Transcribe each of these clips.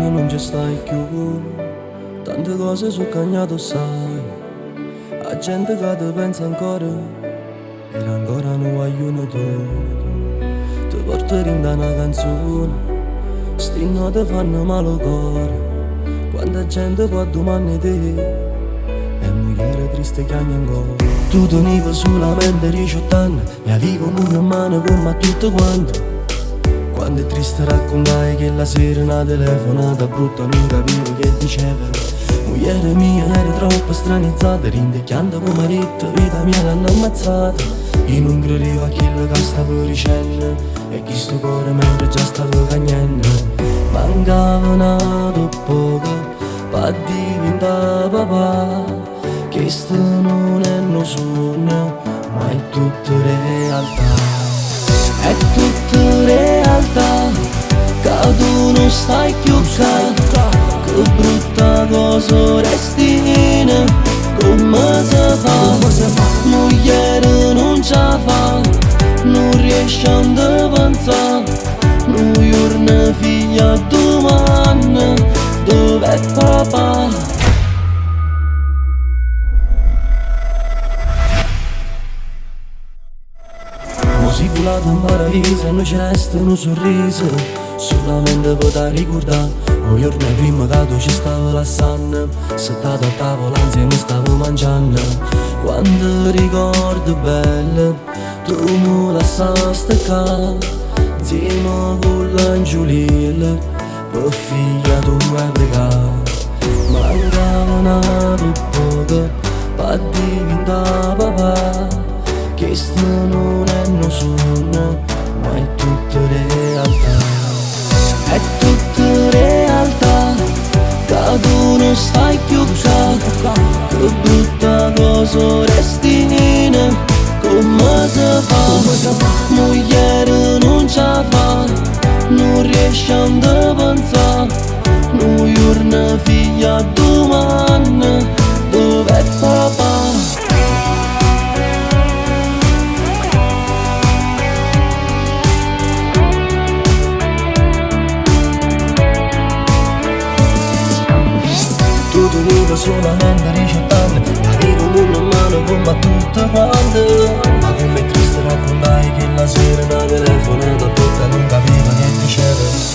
quando non ci stai più, tante cose sono cambiate sai. La gente che ti pensa ancora, e ancora non vogliono tu. Ti portare in una canzone, sti note fanno male al cuore. Quanta gente può domani te, e mugliere triste che hanno ancora. Tu tenevi solamente 18 anni, e avevo una mano come a tutto quanto. Quando è triste raccontare che la sera una telefonata brutta non capivo che diceva. Mugliere mia era troppo stranizzata, rindecchiando come marito, vita mia l'hanno ammazzata. Io non credevo a quello che stavo dicendo, e chi sto cuore mentre già stavo cagnendo. Mancava un poco per diventare papà, che sto non è un sogno, ma è tutta realtà. È tutta realtà, che tu non stai più qua. Che brutta cosa restina, come si fa? Mugliere non ce la fa, non riesce a pensare. Non giorno figlia domani, dov'è papà? Così volato in paradiso e non ci resta un sorriso, solamente poter ricordare un giorno prima che tu ci stavi lasciando, settato a tavola insieme stavo mangiando. Quando ricordo bello, tu mi lasciasti qua, insieme con l'angiolino, per figlia tua pregare. Mancava un poco per diventare papà, che sto non è un sogno, ma è tutta realtà. È tutta realtà, che tu non stai più qua. Che brutta cosa restina, come si fa? Mugliere non ce la fa, non riesce a pensare. Un giorno figlia domani, dov'è papà? Tu tenevi solamente 18 anni, avevo una mano come a tutte quante. Ma come è triste raccontare che la sera una telefonata brutta non capiva che diceva.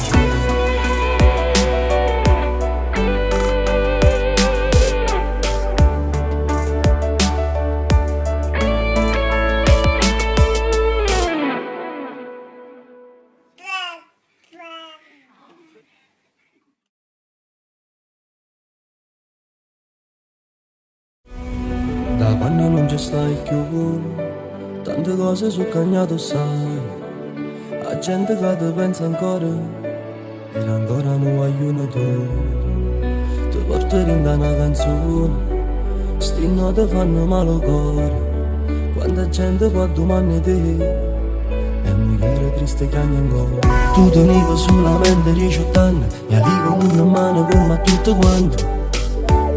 Da quando non ci stai più, tante cose sono cambiate sai. La gente che ti pensa ancora, e ancora non vogliono tu. Ti portare in una canzone, sti note fanno male al cuore. Quanta gente può domani te, e mugliere triste che hanno ancora. Tu tenevi solamente 18 anni, e avevo una mano come a tutto quanto.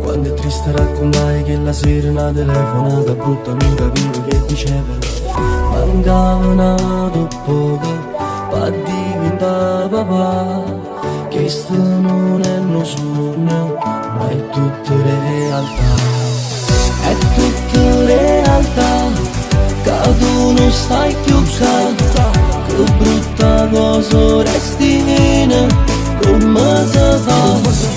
Quando è triste raccontare che la sera una telefonata brutta non capivo che diceva. Mancava un poco per diventare papà, che sto non è un sogno, ma è tutta realtà. È tutta realtà, che tu non stai più qua. Che brutta cosa restina, come si fa?